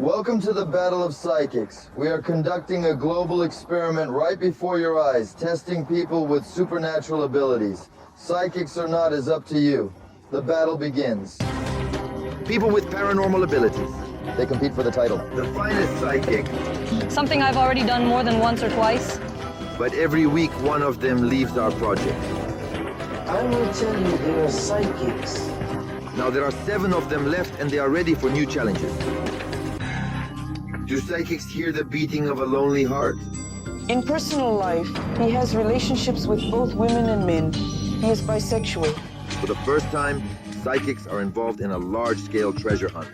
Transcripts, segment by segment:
Welcome to the Battle of Psychics. We are conducting a global experiment right before your eyes, testing people with supernatural abilities. Psychics or not is up to you. The battle begins. People with paranormal abilities. They compete for the title. The finest psychic. Something I've already done more than once or twice. But every week, one of them leaves our project. I will tell you, there are psychics. Now there are 7 of them left, and they are ready for new challenges. Do psychics hear the beating of a lonely heart? In personal life, he has relationships with both women and men. He is bisexual. For the first time, psychics are involved in a large-scale treasure hunt.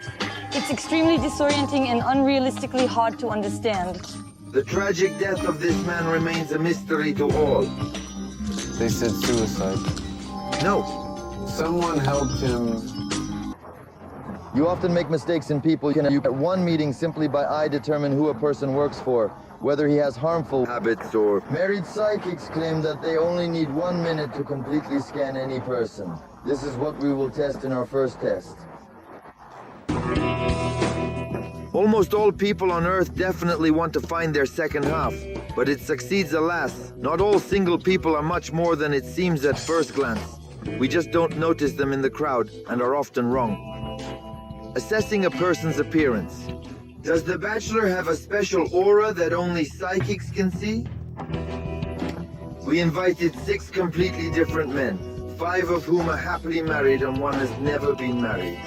It's extremely disorienting and unrealistically hard to understand. The tragic death of this man remains a mystery to all. They said suicide. No. Someone helped him. You often make mistakes in people. You at one meeting simply by eye determine who a person works for, whether he has harmful Habits or... Married psychics claim that they only need 1 minute to completely scan any person. This is what we will test in our first test. Almost all people on Earth definitely want to find their second half. But it succeeds alas. Not all single people are much more than it seems at first glance. We just don't notice them in the crowd and are often wrong. Assessing a person's appearance. Does the Bachelor have a special aura that only psychics can see? We invited 6 completely different men, 5 of whom are happily married and 1 has never been married.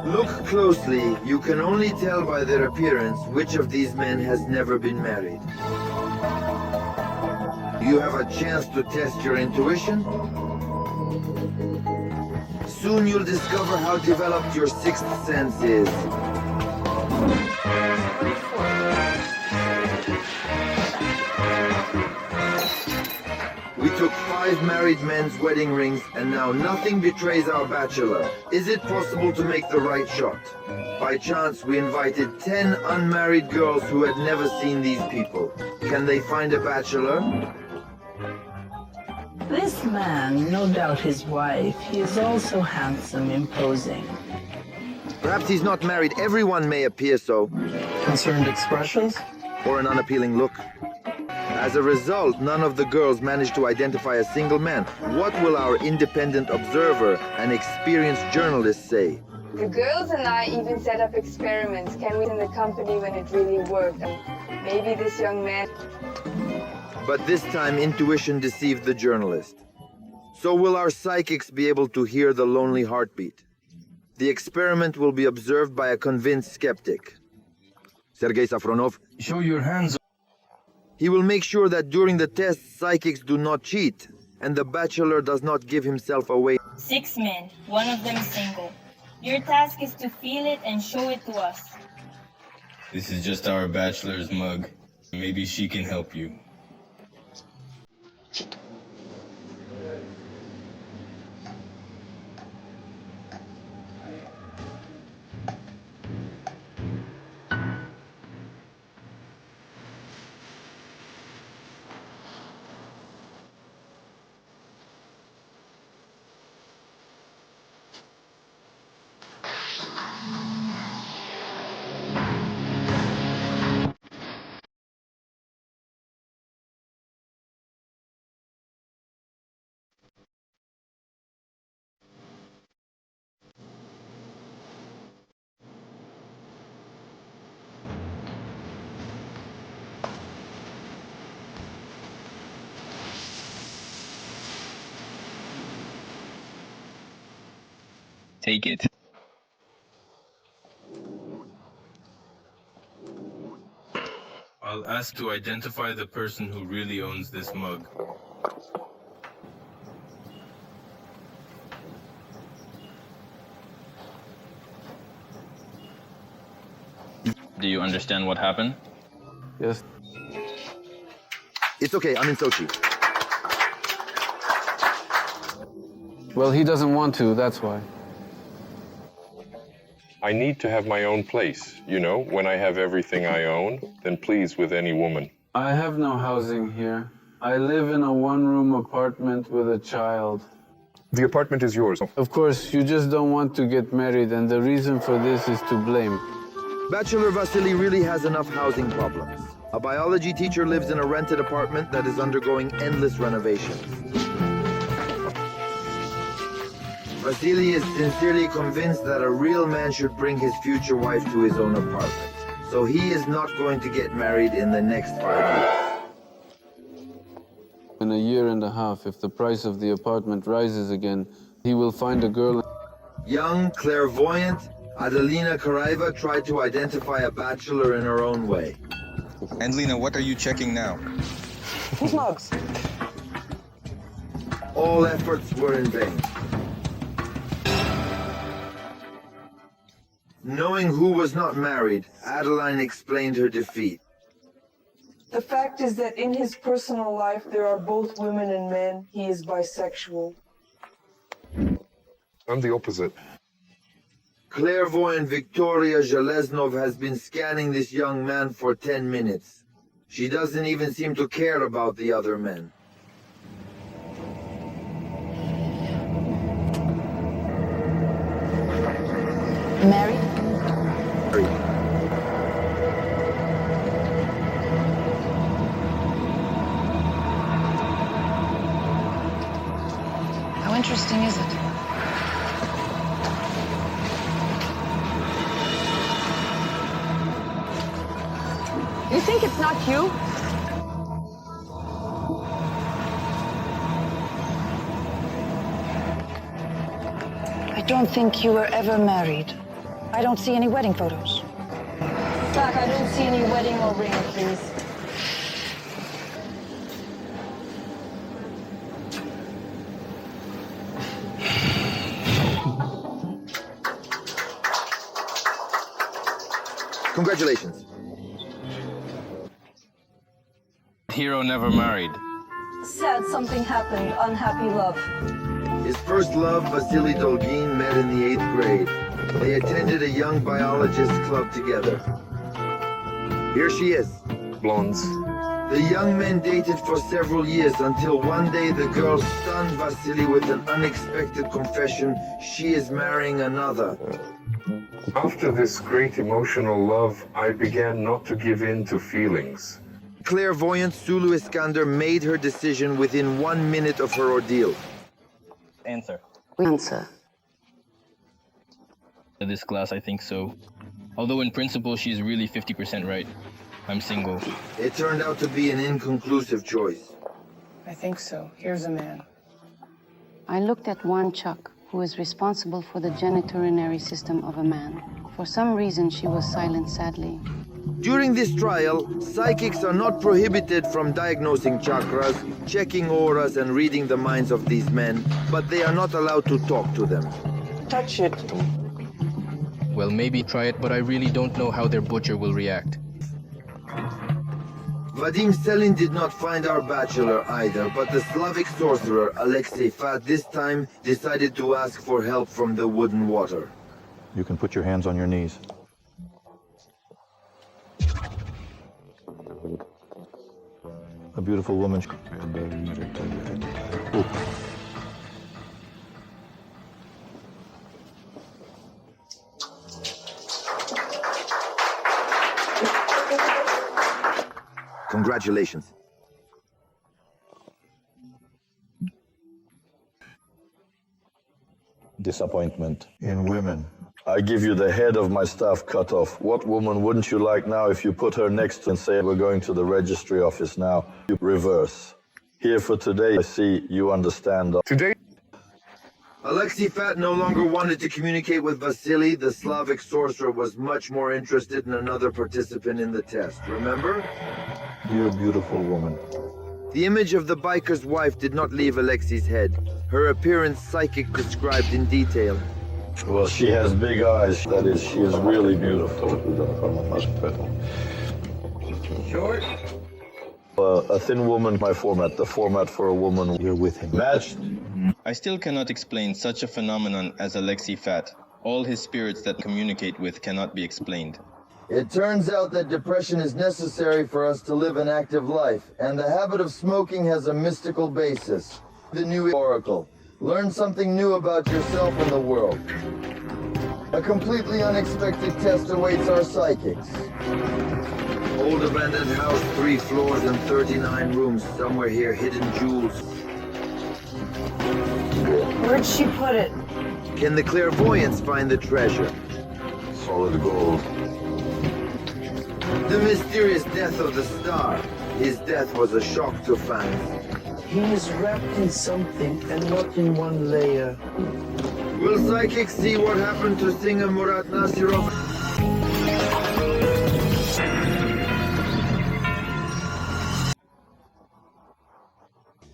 Look closely. You can only tell by their appearance which of these men has never been married. You have a chance to test your intuition. Soon you'll discover how developed your 6th sense is. We took 5 married men's wedding rings, and now nothing betrays our bachelor. Is it possible to make the right shot? By chance, we invited 10 unmarried girls who had never seen these people. Can they find a bachelor? This man, no doubt his wife, he is also handsome, imposing. Perhaps he's not married. Everyone may appear so. Concerned expressions? Or an unappealing look. As a result, none of the girls managed to identify a single man. What will our independent observer and experienced journalist say? The girls and I even set up experiments. Can we in the company when it really worked? Maybe this young man... But this time, intuition deceived the journalist. So will our psychics be able to hear the lonely heartbeat? The experiment will be observed by a convinced skeptic. Sergei Safronov. Show your hands. He will make sure that during the test, psychics do not cheat, and the bachelor does not give himself away. 6 men, 1 of them single. Your task is to feel it and show it to us. This is just our bachelor's mug. Maybe she can help you. Take it. I'll ask to identify the person who really owns this mug. Do you understand what happened? Yes. It's okay, I'm in Sochi. Well, he doesn't want to, that's why. I need to have my own place, you know, when I have everything I own, then please with any woman. I have no housing here. I live in a one-room apartment with a child. The apartment is yours. Of course, you just don't want to get married, and the reason for this is to blame. Bachelor Vasily really has enough housing problems. A biology teacher lives in a rented apartment that is undergoing endless renovations. Vasily is sincerely convinced that a real man should bring his future wife to his own apartment. So he is not going to get married in the next 5 years. In a year and a half, if the price of the apartment rises again, he will find a girl. Young, clairvoyant, Adelina Karaiva tried to identify a bachelor in her own way. Adelina, what are you checking now? Whose mugs? All efforts were in vain. Knowing who was not married, Adeline explained her defeat. The fact is that in his personal life, there are both women and men. He is bisexual. I'm the opposite. Clairvoyant Victoria Zheleznov has been scanning this young man for 10 minutes. She doesn't even seem to care about the other men. Married? How interesting is it? You think it's not you? I don't think you were ever married. I don't see any wedding photos. Doc, I don't see any wedding or ring, please. Congratulations. Hero never married. Sad something happened. Unhappy love. His first love, Vasily Dolgin, met in the 8th grade. They attended a young biologist club together. Here she is. Blondes. The young men dated for several years until one day the girl stunned Vasily with an unexpected confession. She is marrying another. After this great emotional love, I began not to give in to feelings. Clairvoyant Sulu Iskander made her decision within 1 minute of her ordeal. Answer. Answer. To this class, I think so. Although in principle, she's really 50% right. I'm single. It turned out to be an inconclusive choice. I think so. Here's a man. I looked at Wanchuk, who is responsible for the genitourinary system of a man. For some reason, she was silent sadly. During this trial, psychics are not prohibited from diagnosing chakras, checking auras, and reading the minds of these men, but they are not allowed to talk to them. Touch it. Well, maybe try it, but I really don't know how their butcher will react. Vadim Selin did not find our bachelor either, but the Slavic sorcerer, Alexei Fat, this time decided to ask for help from the wooden water. You can put your hands on your knees. A beautiful woman. Ooh. Congratulations. Disappointment in women. I give you the head of my staff cut off. What woman wouldn't you like now if you put her next and say, we're going to the registry office now? You reverse. Here for today, I see you understand. Today? Alexei Fat no longer wanted to communicate with Vasily. The Slavic sorcerer was much more interested in another participant in the test. Remember? You're a beautiful woman. The image of the biker's wife did not leave Alexei's head. Her appearance psychic described in detail. Well, she has big eyes. That is, she is really beautiful. Short? A thin woman, my format. The format for a woman. You're with him. Matched. I still cannot explain such a phenomenon as Alexei Fat. All his spirits that communicate with cannot be explained. It turns out that depression is necessary for us to live an active life, and the habit of smoking has a mystical basis. The new oracle. Learn something new about yourself and the world. A completely unexpected test awaits our psychics. Old abandoned house, 3 floors and 39 rooms. Somewhere here, hidden jewels. Where'd she put it? Can the clairvoyants find the treasure? Solid gold. The mysterious death of the star. His death was a shock to fans. He is wrapped in something and not in one layer. Will psychics see what happened to singer Murat Nasirov?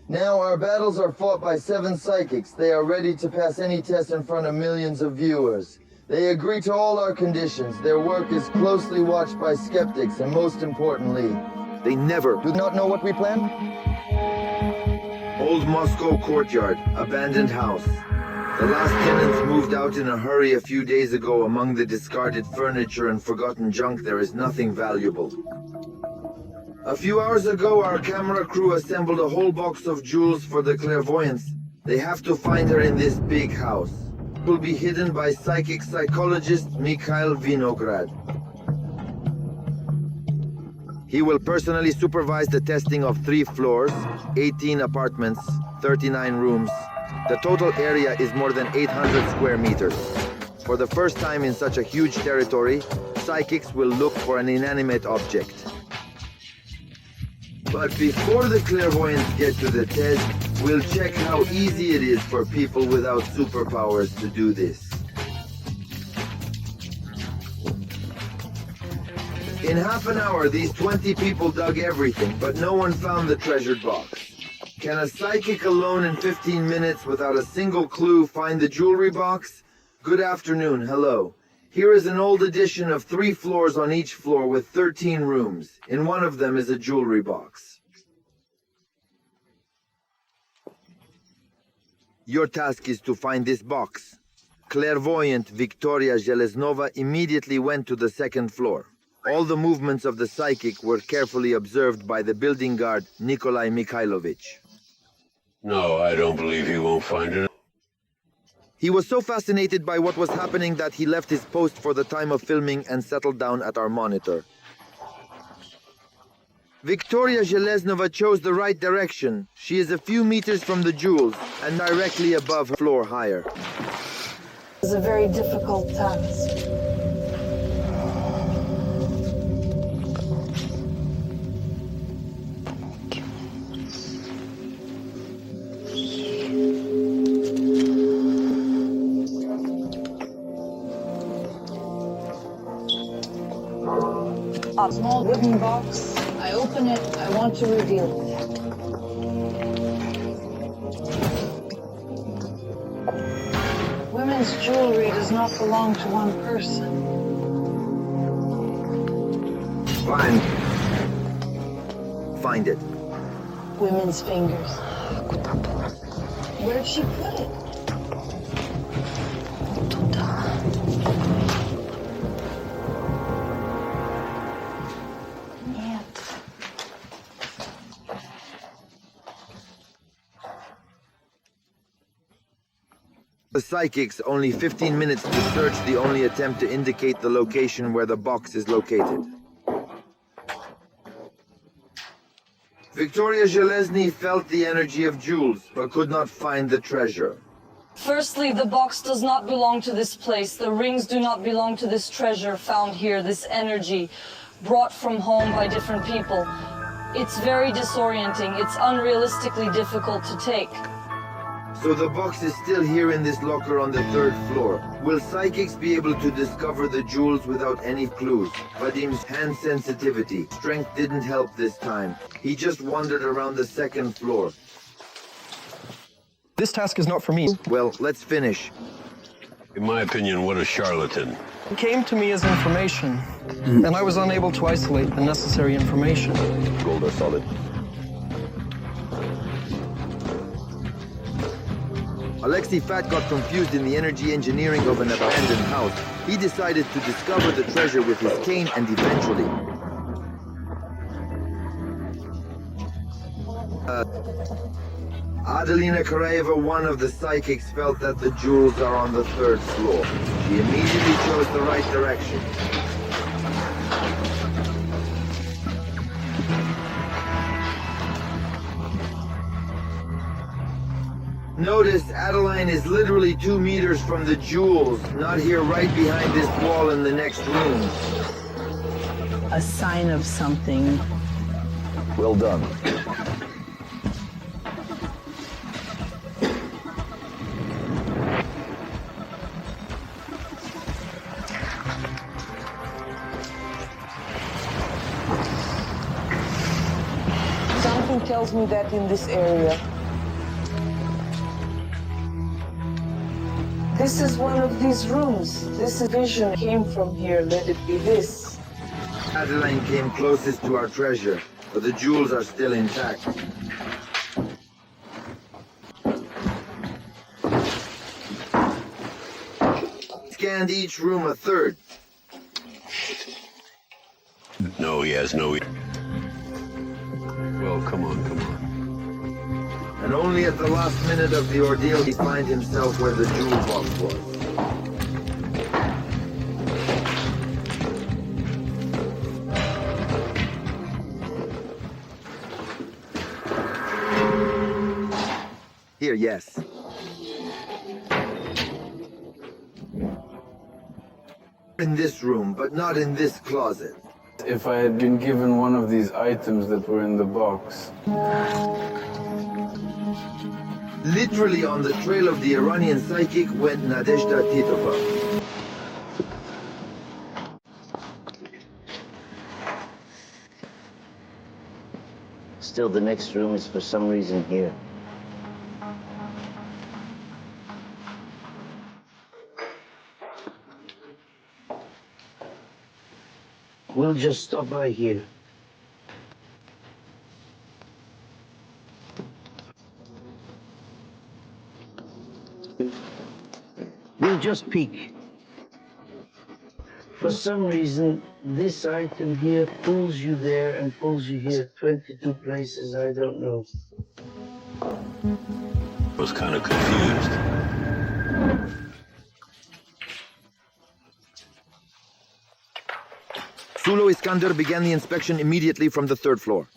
Now our battles are fought by 7 psychics. They are ready to pass any test in front of millions of viewers. They agree to all our conditions. Their work is closely watched by skeptics, and most importantly, they never do not know what we plan. Old Moscow courtyard, abandoned house. The last tenants moved out in a hurry a few days ago. Among the discarded furniture and forgotten junk, there is nothing valuable. A few hours ago, our camera crew assembled a whole box of jewels for the clairvoyants. They have to find her in this big house. It will be hidden by psychic psychologist Mikhail Vinograd. He will personally supervise the testing of 3 floors, 18 apartments, 39 rooms. The total area is more than 800 square meters. For the first time in such a huge territory, psychics will look for an inanimate object. But before the clairvoyants get to the test, we'll check how easy it is for people without superpowers to do this. In half an hour, these 20 people dug everything, but no one found the treasured box. Can a psychic alone in 15 minutes without a single clue find the jewelry box? Good afternoon, hello. Here is an old edition of 3 floors on each floor with 13 rooms. In one of them is a jewelry box. Your task is to find this box. Clairvoyant Victoria Zheleznova immediately went to the 2nd floor. All the movements of the psychic were carefully observed by the building guard, Nikolai Mikhailovich. No, I don't believe he won't find it. He was so fascinated by what was happening that he left his post for the time of filming and settled down at our monitor. Victoria Zheleznova chose the right direction. She is a few meters from the jewels and directly above her floor higher. It's a very difficult task. A small wooden box. I open it. I want to reveal it. Women's jewelry does not belong to one person. Fine. Find it. Women's fingers. Where'd she put it? The psychics only 15 minutes to search, the only attempt to indicate the location where the box is located. Victoria Zhelezny felt the energy of jewels, but could not find the treasure. Firstly, the box does not belong to this place. The rings do not belong to this treasure found here, this energy brought from home by different people. It's very disorienting. It's unrealistically difficult to take. So the box is still here in this locker on the 3rd floor. Will psychics be able to discover the jewels without any clues? Vadim's hand sensitivity, strength didn't help this time. He just wandered around the 2nd floor. This task is not for me. Well, let's finish. In my opinion, what a charlatan. It came to me as information, and I was unable to isolate the necessary information. Gold are solid. Alexei Fat got confused in the energy engineering of an abandoned house. He decided to discover the treasure with his cane and eventually... Adelina Karayeva, one of the psychics, felt that the jewels are on the 3rd floor. She immediately chose the right direction. Notice Adeline is literally 2 meters from the jewels, not here right behind this wall in the next room. A sign of something. Well done. Something tells me that in this area. This is one of these rooms. This vision came from here. Let it be this. Adeline came closest to our treasure, but the jewels are still intact. Scanned each room a third. No, he has no... Well, come on, come on. And only at the last minute of the ordeal did he find himself where the jewel box was. Here, yes. In this room, but not in this closet. If I had been given one of these items that were in the box. Literally on the trail of the Iranian psychic went Nadezhda Titova. Still, the next room is for some reason here. We'll just stop by here. We'll just peek. For some reason, this item here pulls you there and pulls you here 22 places, I don't know. I was kind of confused. Sulu Iskander began the inspection immediately from the 3rd floor.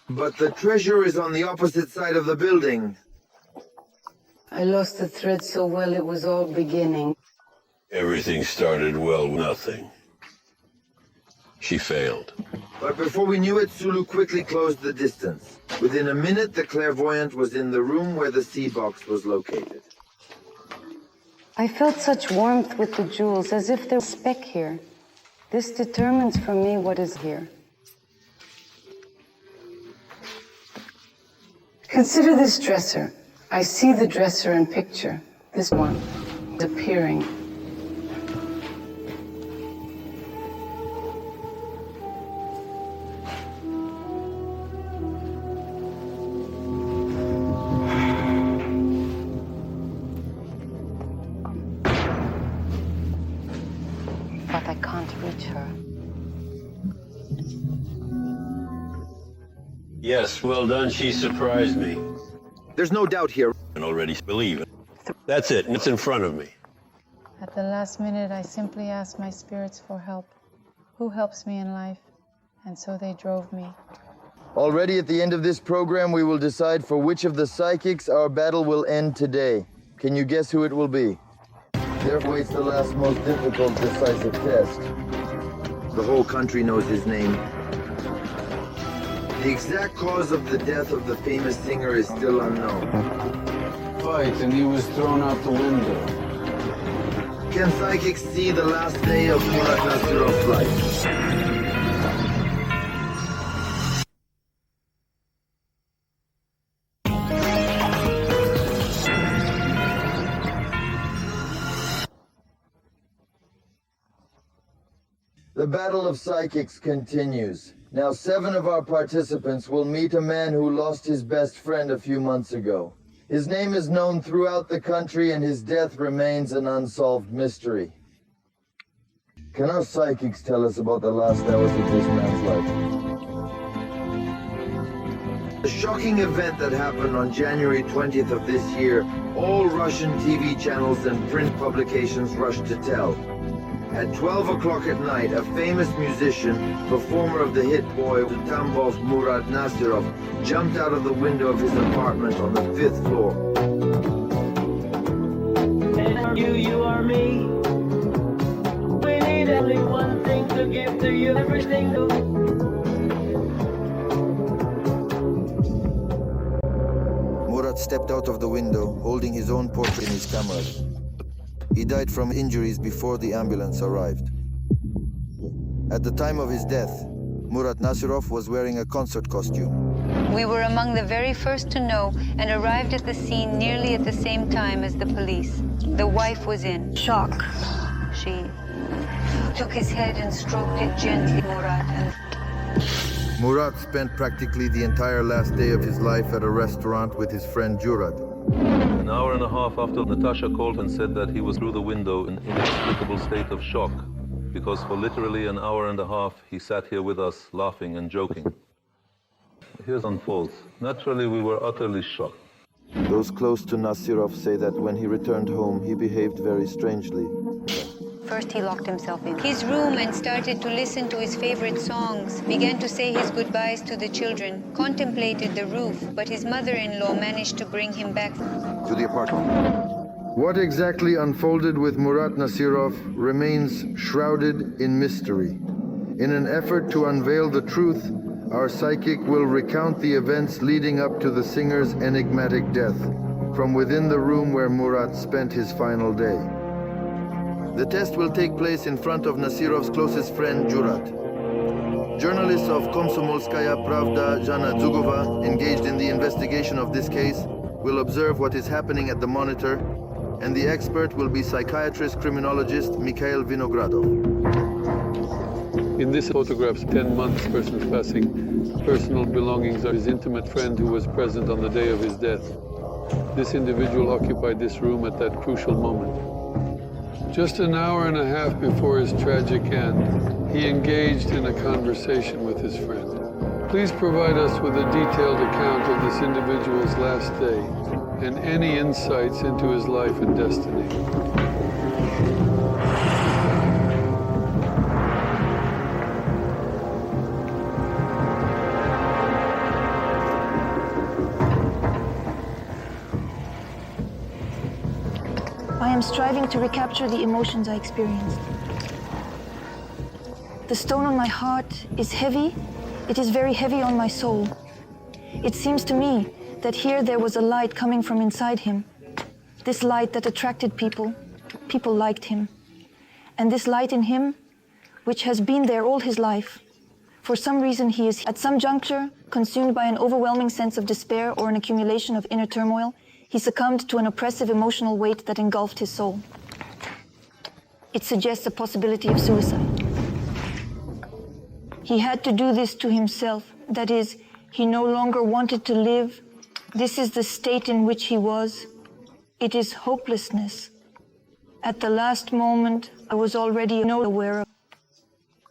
But the treasure is on the opposite side of the building. I lost the thread so well it was all beginning. Everything started well, nothing. She failed. But before we knew it, Sulu quickly closed the distance. Within a minute, the clairvoyant was in the room where the sea box was located. I felt such warmth with the jewels, as if there was a speck here. This determines for me what is here. Consider this dresser. I see the dresser in picture. This one is appearing. But I can't reach her. Yes, well done. She surprised me. There's no doubt here. And already believe it. That's it. It's in front of me. At the last minute, I simply asked my spirits for help. Who helps me in life? And so they drove me. Already at the end of this program, we will decide for which of the psychics our battle will end today. Can you guess who it will be? There waits the last most difficult, decisive test. The whole country knows his name. The exact cause of the death of the famous singer is still unknown. Fight, and he was thrown out the window. Can psychics see the last day of Murat Nasirov's life? The battle of psychics continues. Now 7 of our participants will meet a man who lost his best friend a few months ago. His name is known throughout the country and his death remains an unsolved mystery. Can our psychics tell us about the last hours of this man's life? A shocking event that happened on January 20th of this year, all Russian TV channels and print publications rushed to tell. At 12 o'clock at night, a famous musician, performer of the hit boy Tambov Murat Nasirov, jumped out of the window of his apartment on the 5th floor. And you are me. We need only one thing to give to you, everything to... Murat stepped out of the window, holding his own portrait in his camera. He died from injuries before the ambulance arrived. At the time of his death, Murat Nasirov was wearing a concert costume. We were among the very first to know and arrived at the scene nearly at the same time as the police. The wife was in shock. She took his head and stroked it gently, Murat spent practically the entire last day of his life at a restaurant with his friend Jurat. An hour and a half after, Natasha called and said that he was through the window in an inexplicable state of shock, because for literally an hour and a half he sat here with us, laughing and joking. Here's unfolds. Naturally, we were utterly shocked. Those close to Nasirov say that when he returned home, he behaved very strangely. First, he locked himself in his room and started to listen to his favorite songs, began to say his goodbyes to the children, contemplated the roof, but his mother-in-law managed to bring him back to the apartment. What exactly unfolded with Murat Nasirov remains shrouded in mystery. In an effort to unveil the truth, our psychic will recount the events leading up to the singer's enigmatic death, from within the room where Murat spent his final day. The test will take place in front of Nasirov's closest friend, Jurat. Journalists of Komsomolskaya Pravda, Zhana Zugova, engaged in the investigation of this case, will observe what is happening at the monitor, and the expert will be psychiatrist-criminologist Mikhail Vinogradov. In this photograph's 10 months person's passing, personal belongings are his intimate friend who was present on the day of his death. This individual occupied this room at that crucial moment. Just an hour and a half before his tragic end, he engaged in a conversation with his friend. Please provide us with a detailed account of this individual's last day and any insights into his life and destiny. I am striving to recapture the emotions I experienced. The stone on my heart is heavy. It is very heavy on my soul. It seems to me that here there was a light coming from inside him. This light that attracted people. People liked him. And this light in him, which has been there all his life, for some reason he is at some juncture consumed by an overwhelming sense of despair or an accumulation of inner turmoil. He succumbed to an oppressive emotional weight that engulfed his soul. It suggests a possibility of suicide. He had to do this to himself. That is, he no longer wanted to live. This is the state in which he was. It is hopelessness. At the last moment, I was already aware of.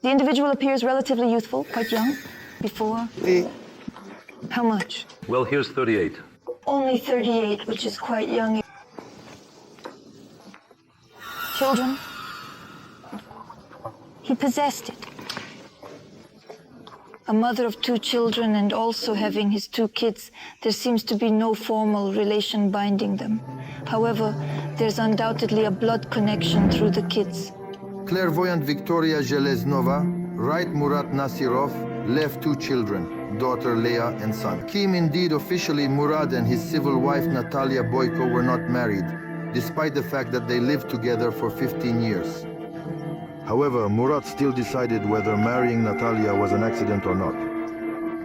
The individual appears relatively youthful, quite young. Before? How much? Well, here's 38. Only 38, which is quite young. Children? He possessed it. A mother of 2 children and also having his 2 kids, there seems to be no formal relation binding them. However, there's undoubtedly a blood connection through the kids. Clairvoyant Victoria Zheleznova, right Murat Nasirov, left 2 children, daughter Leah and son. Kim, indeed, officially Murat and his civil wife Natalia Boyko were not married, despite the fact that they lived together for 15 years. However, Murat still decided whether marrying Natalia was an accident or not.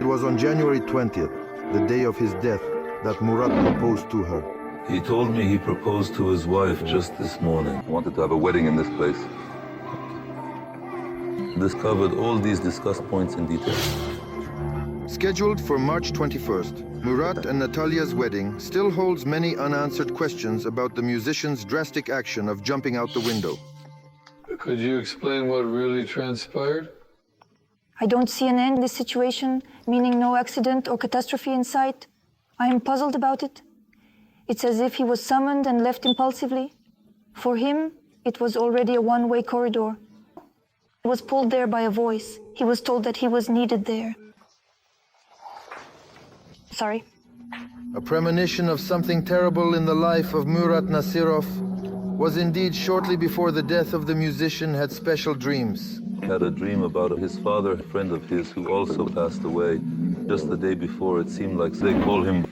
It was on January 20th, the day of his death, that Murat proposed to her. He told me he proposed to his wife just this morning. He wanted to have a wedding in this place. This covered all these discussed points in detail. Scheduled for March 21st, Murat and Natalia's wedding still holds many unanswered questions about the musician's drastic action of jumping out the window. Could you explain what really transpired? I don't see an end in this situation, meaning no accident or catastrophe in sight. I am puzzled about it. It's as if he was summoned and left impulsively. For him, it was already a one-way corridor. He was pulled there by a voice. He was told that he was needed there. Sorry. A premonition of something terrible in the life of Murat Nasirov was indeed shortly before the death of the musician had special dreams. Had a dream about his father, a friend of his who also passed away. Just the day before, it seemed like they called him.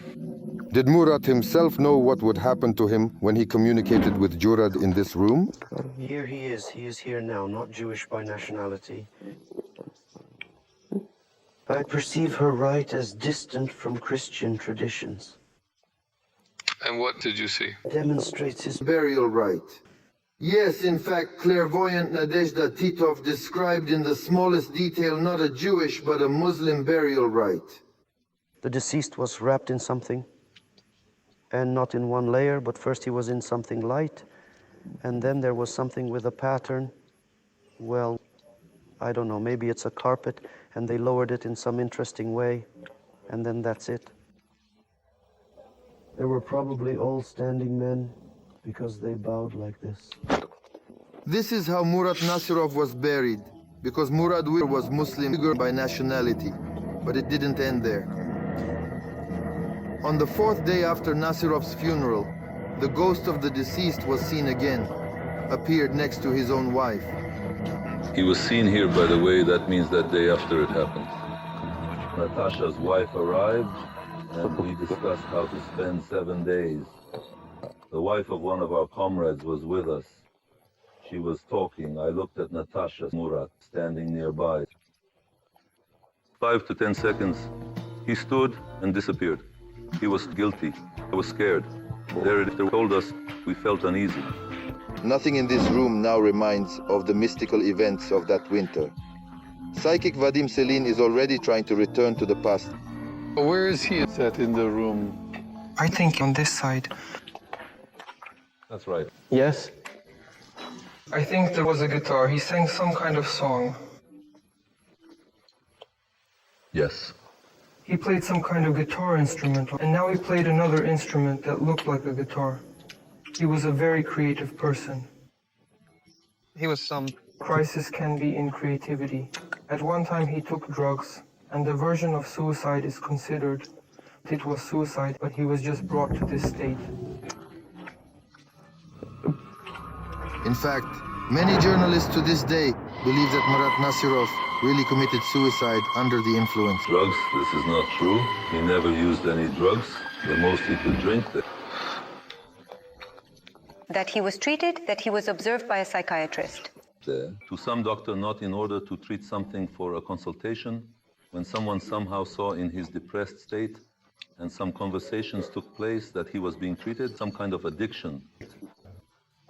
Did Murat himself know what would happen to him when he communicated with Jurad in this room? Here he is. He is here now, not Jewish by nationality. I perceive her rite as distant from Christian traditions. And what did you see? Demonstrates his burial rite. Yes, in fact, clairvoyant Nadezhda Titov described in the smallest detail not a Jewish but a Muslim burial rite. The deceased was wrapped in something, and not in one layer, but first he was in something light, and then there was something with a pattern. Well, I don't know, maybe it's a carpet, and they lowered it in some interesting way, and then that's it. There were probably all standing men, because they bowed like this. This is how Murat Nasirov was buried, because Murad was Muslim by nationality, but it didn't end there. On the fourth day after Nasirov's funeral, the ghost of the deceased was seen again, appeared next to his own wife. He was seen here, by the way, that means that day after it happened. Natasha's wife arrived, and we discussed how to spend 7 days. The wife of one of our comrades was with us. She was talking. I looked at Natasha Murat, standing nearby. 5 to 10 seconds, he stood and disappeared. He was guilty. I was scared. There it told us we felt uneasy. Nothing in this room now reminds of the mystical events of that winter. Psychic Vadim Selin is already trying to return to the past. Where is he sat in the room? I think on this side. That's right. Yes? I think there was a guitar. He sang some kind of song. Yes. He played some kind of guitar instrument, and now he played another instrument that looked like a guitar. He was a very creative person. He was some... Crisis can be in creativity. At one time he took drugs, and the version of suicide is considered. It was suicide, but he was just brought to this state. In fact, many journalists to this day believe that Murat Nasirov really committed suicide under the influence. Drugs? This is not true. He never used any drugs. The most he could drink. That he was treated, that he was observed by a psychiatrist. To some doctor, not in order to treat something for a consultation, when someone somehow saw in his depressed state and some conversations took place that he was being treated, some kind of addiction.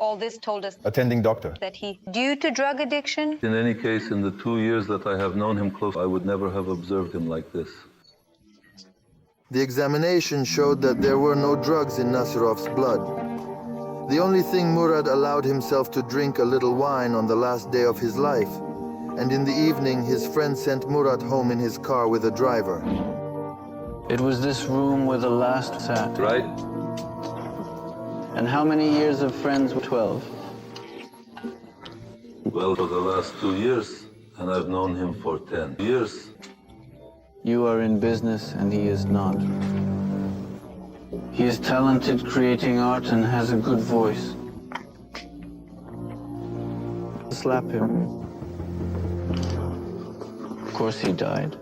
All this told us Attending doctor. that he, due to drug addiction, In any case, in the 2 years that I have known him close, I would never have observed him like this. The examination showed that there were no drugs in Nasirov's blood. The only thing Murad allowed himself to drink a little wine on the last day of his life, and in the evening his friend sent Murad home in his car with a driver. It was this room where the last sat. Right. And how many years of friends were 12? Well, for the last 2 years, and I've known him for 10 years. You are in business and he is not. He is talented creating art and has a good voice. Slap him. Of course he died.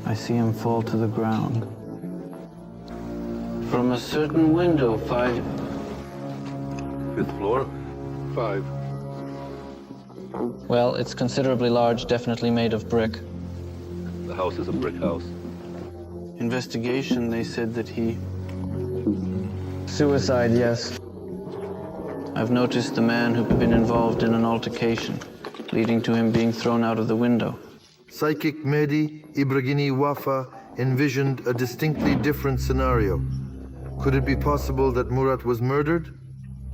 I see him fall to the ground. From a certain window, 5. 5th floor? 5. Well, it's considerably large, definitely made of brick. The house is a brick house. Investigation, they said that he... Suicide, yes. I've noticed the man who'd been involved in an altercation, leading to him being thrown out of the window. Psychic Mehdi Ibragini Wafa envisioned a distinctly different scenario. Could it be possible that Murat was murdered?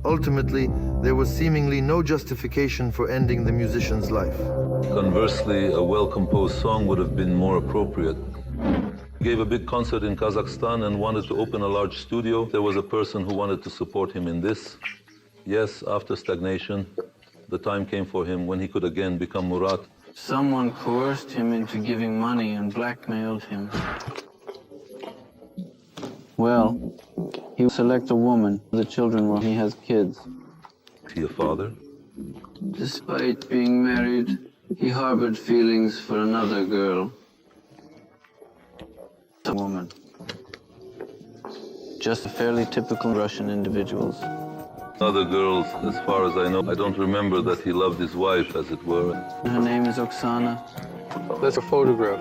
Ultimately, there was seemingly no justification for ending the musician's life. Conversely, a well-composed song would have been more appropriate. He gave a big concert in Kazakhstan and wanted to open a large studio. There was a person who wanted to support him in this. Yes, after stagnation, the time came for him when he could again become Murat. Someone coerced him into giving money and blackmailed him. Well, he will select a woman. The children, well, he has kids. Is he a father? Despite being married, he harbored feelings for another girl. A woman. Just fairly typical Russian individuals. Other girls, as far as I know, I don't remember that he loved his wife, as it were. Her name is Oksana. That's a photograph.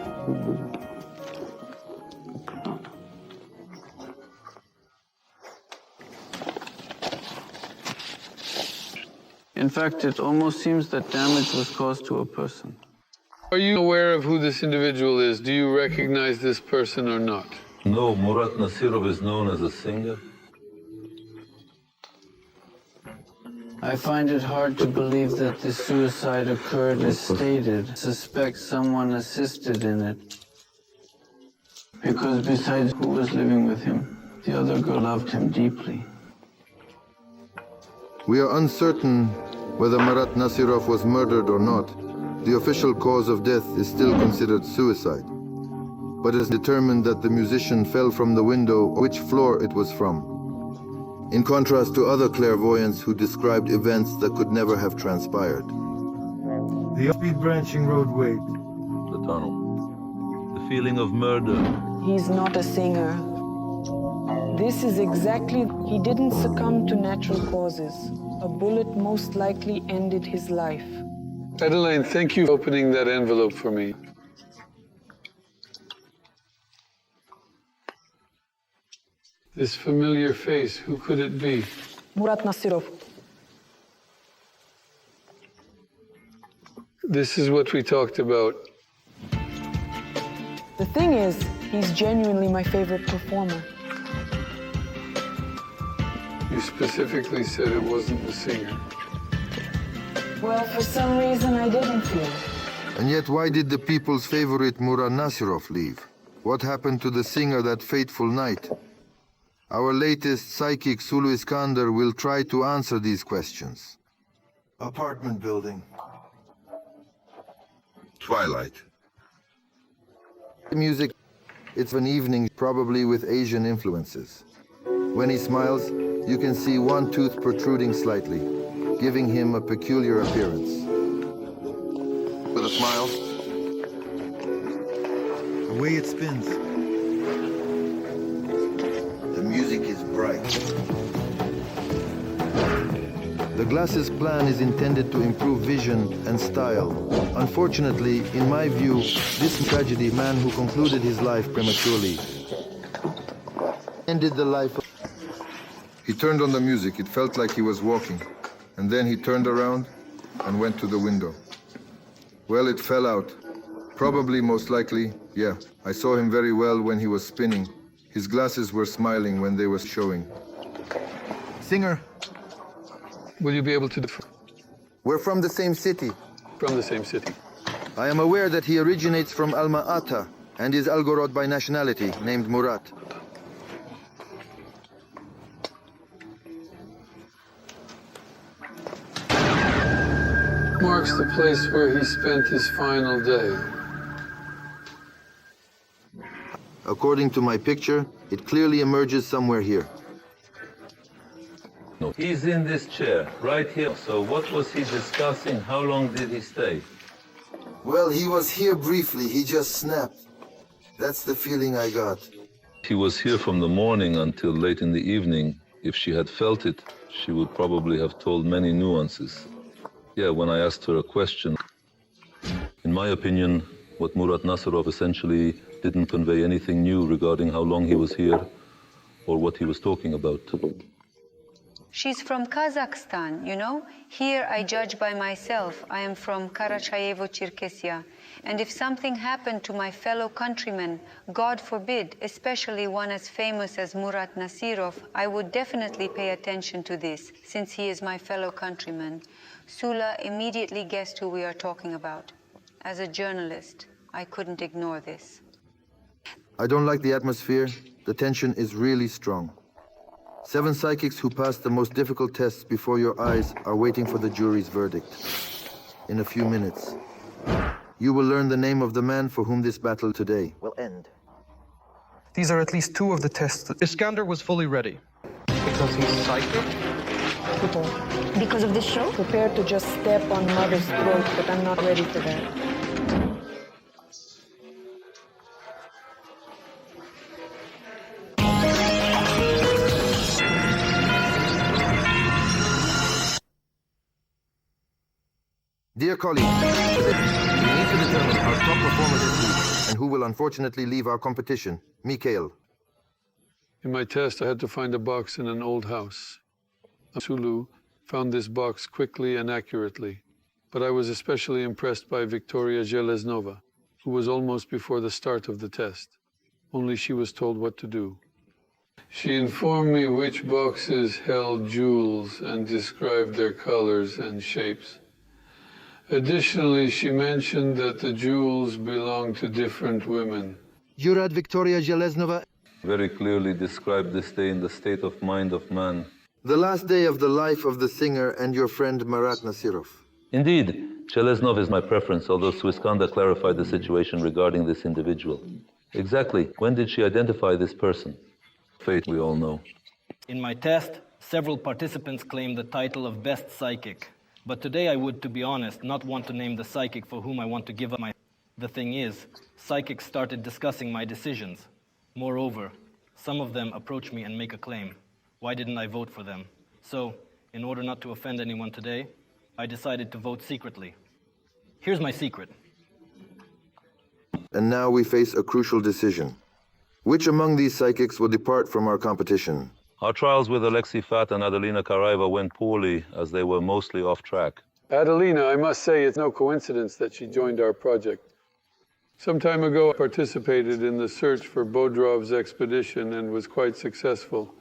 In fact, it almost seems that damage was caused to a person. Are you aware of who this individual is? Do you recognize this person or not? No, Murat Nasirov is known as a singer. I find it hard to believe that this suicide occurred as stated. Suspect someone assisted in it. Because besides who was living with him, the other girl loved him deeply. We are uncertain whether Murat Nasirov was murdered or not. The official cause of death is still considered suicide, but it is determined that the musician fell from the window, which floor it was from, in contrast to other clairvoyants who described events that could never have transpired. The off-speed branching roadway. The tunnel. The feeling of murder. He's not a singer. This is exactly, he didn't succumb to natural causes. A bullet most likely ended his life. Adeline, thank you for opening that envelope for me. This familiar face, who could it be? Murat Nasirov. This is what we talked about. The thing is, he's genuinely my favorite performer. You specifically said it wasn't the singer. Well, for some reason I didn't feel. And yet, why did the people's favorite Murat Nasirov leave? What happened to the singer that fateful night? Our latest psychic, Sulu Iskander, will try to answer these questions. Apartment building. Twilight. The music, it's an evening, probably with Asian influences. When he smiles, you can see one tooth protruding slightly, giving him a peculiar appearance. With a smile. The way it spins. The music is bright. The glasses plan is intended to improve vision and style. Unfortunately, in my view, this tragedy, man who concluded his life prematurely, ended the life of... He turned on the music. It felt like he was walking. And then he turned around and went to the window. Well, it fell out. Probably, most likely, yeah. I saw him very well when he was spinning. His glasses were smiling when they were showing. Singer, will you be able to... We're from the same city. From the same city. I am aware that he originates from Alma-Ata and is Algorod by nationality, named Murat. Marks the place where he spent his final day. According to my picture, it clearly emerges somewhere here. No, he's in this chair, right here. So what was he discussing? How long did he stay? Well, he was here briefly. He just snapped. That's the feeling I got. He was here from the morning until late in the evening. If she had felt it, she would probably have told many nuances. Yeah, when I asked her a question, in my opinion, what Murat Nasirov essentially didn't convey anything new regarding how long he was here or what he was talking about. She's from Kazakhstan, you know? Here I judge by myself. I am from Karachayevo-Cherkessia. And if something happened to my fellow countrymen, God forbid, especially one as famous as Murat Nasirov, I would definitely pay attention to this, since he is my fellow countryman. Sula immediately guessed who we are talking about. As a journalist, I couldn't ignore this. I don't like the atmosphere. The tension is really strong. 7 psychics who passed the most difficult tests before your eyes are waiting for the jury's verdict. In a few minutes, you will learn the name of the man for whom this battle today will end. These are at least 2 of the tests. Iskander was fully ready. Because he's psychic? Because of this show? Prepared to just step on Mother's throat, but I'm not ready for that. Dear colleagues, we need to determine our top performer this week and who will unfortunately leave our competition. Mikhail. In my test, I had to find a box in an old house. Sulu found this box quickly and accurately, but I was especially impressed by Victoria Zheleznova, who was almost before the start of the test. Only she was told what to do. She informed me which boxes held jewels and described their colors and shapes. Additionally, she mentioned that the jewels belonged to different women. Jurad Victoria Zheleznova Very clearly described this day in the state of mind of man. the last day of the life of the singer and your friend Marat Nasirov. Indeed, Zheleznov is my preference, although Swiskanda clarified the situation regarding this individual. Exactly, when did she identify this person? Fate, we all know. In my test, several participants claimed the title of Best Psychic. But today I would, to be honest, not want to name the psychic for whom I want to give up my... The thing is, psychics started discussing my decisions. Moreover, some of them approach me and make a claim. Why didn't I vote for them? So, in order not to offend anyone today, I decided to vote secretly. Here's my secret. And now we face a crucial decision. Which among these psychics will depart from our competition? Our trials with Alexei Fat and Adelina Karaeva went poorly, as they were mostly off track. Adelina, I must say it's no coincidence that she joined our project. Some time ago, I participated in the search for Bodrov's expedition and was quite successful.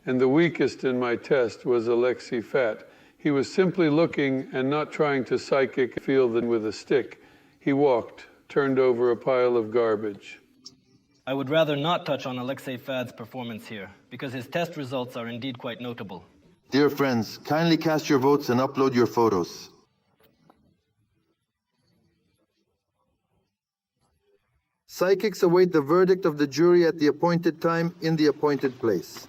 And the weakest in my test was Alexei Fat. He was simply looking and not trying to psychic feel them with a stick. He walked, turned over a pile of garbage. I would rather not touch on Alexei Fad's performance here, because his test results are indeed quite notable. Dear friends, kindly cast your votes and upload your photos. Psychics await the verdict of the jury at the appointed time in the appointed place.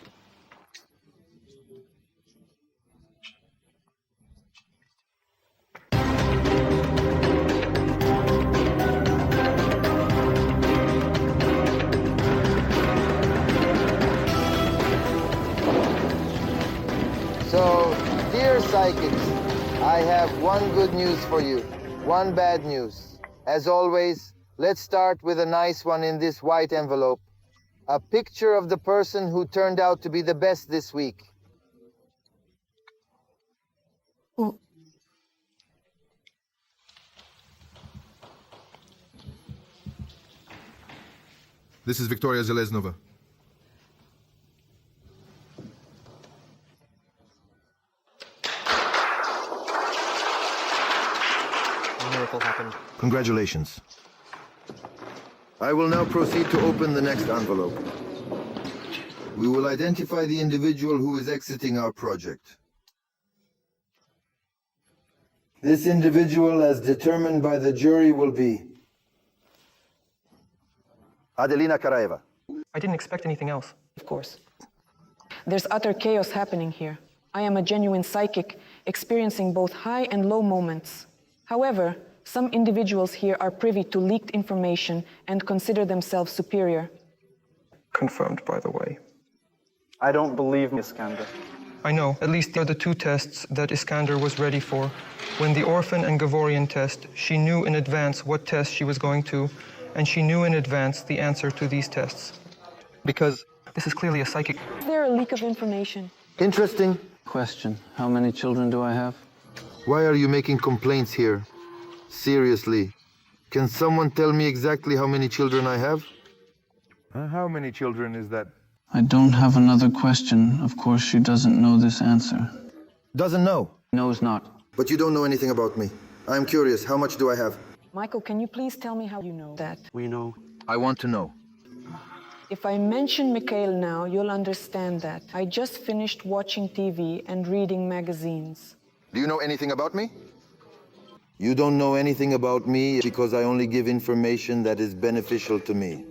So, dear psychics, I have one good news for you, one bad news. As always, let's start with a nice one in this white envelope. A picture of the person who turned out to be the best this week. This is Victoria Zheleznova. Miracle happened. Congratulations. I will now proceed to open the next envelope. We will identify the individual who is exiting our project. This individual, as determined by the jury, will be Adelina Karaeva. I didn't expect anything else. Of course. There's utter chaos happening here. I am a genuine psychic, experiencing both high and low moments. However, some individuals here are privy to leaked information and consider themselves superior. Confirmed, by the way. I don't believe Iskander. I know. At least they're the 2 tests that Iskander was ready for. When the Orphan and Gavorian test, she knew in advance what test she was going to, and she knew in advance the answer to these tests. Because this is clearly a psychic. Is there a leak of information? Interesting. Question, how many children do I have? Why are you making complaints here? Seriously. Can someone tell me exactly how many children I have? How many children is that? I don't have another question. Of course, she doesn't know this answer. Doesn't know. Knows not. But you don't know anything about me. I'm curious, how much do I have? Michael, can you please tell me how you know that? We know. I want to know. If I mention Mikhail now, you'll understand that. I just finished watching TV and reading magazines. Do you know anything about me? You don't know anything about me because I only give information that is beneficial to me.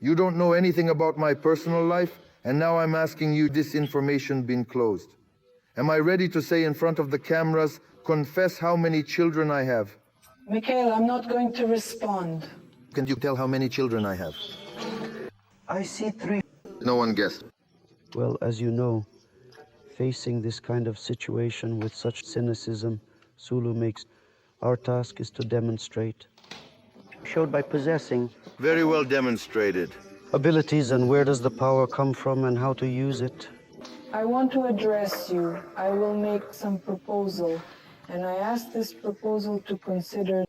You don't know anything about my personal life, and now I'm asking you this information been closed. Am I ready to say in front of the cameras, confess how many children I have? Mikhail, I'm not going to respond. Can you tell how many children I have? I see 3. No one guessed. Well, as you know, facing this kind of situation with such cynicism, Sulu makes. Our task is to demonstrate. Showed by possessing. Very well demonstrated. Abilities and where does the power come from and how to use it. I want to address you. I will make some proposal, and I ask this proposal to consider.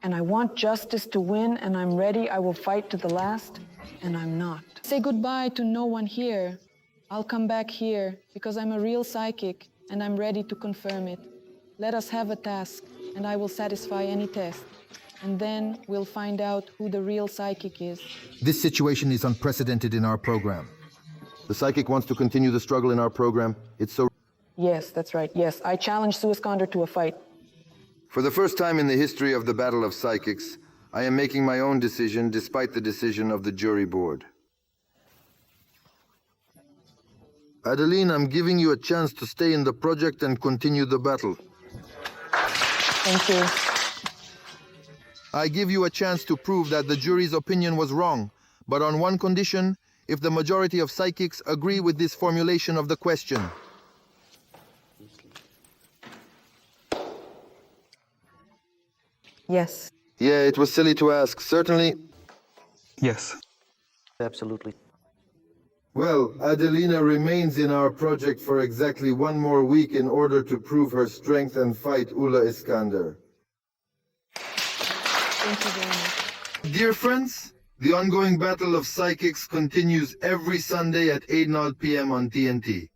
And I want justice to win, and I'm ready. I will fight to the last, and I'm not. Say goodbye to no one here. I'll come back here because I'm a real psychic, and I'm ready to confirm it. Let us have a task, and I will satisfy any test. And then we'll find out who the real psychic is. This situation is unprecedented in our program. The psychic wants to continue the struggle in our program. It's so... Yes, that's right. Yes, I challenge Suiskander to a fight. For the first time in the history of the Battle of Psychics, I am making my own decision despite the decision of the jury board. Adeline, I'm giving you a chance to stay in the project and continue the battle. Thank you. I give you a chance to prove that the jury's opinion was wrong, but on one condition, if the majority of psychics agree with this formulation of the question. Yes. Yeah, it was silly to ask. Certainly. Yes. Absolutely. Well, Adelina remains in our project for exactly 1 more week in order to prove her strength and fight Ula Iskander. Thank you very much. Dear friends, the ongoing battle of psychics continues every Sunday at 8:00 p.m. on TNT.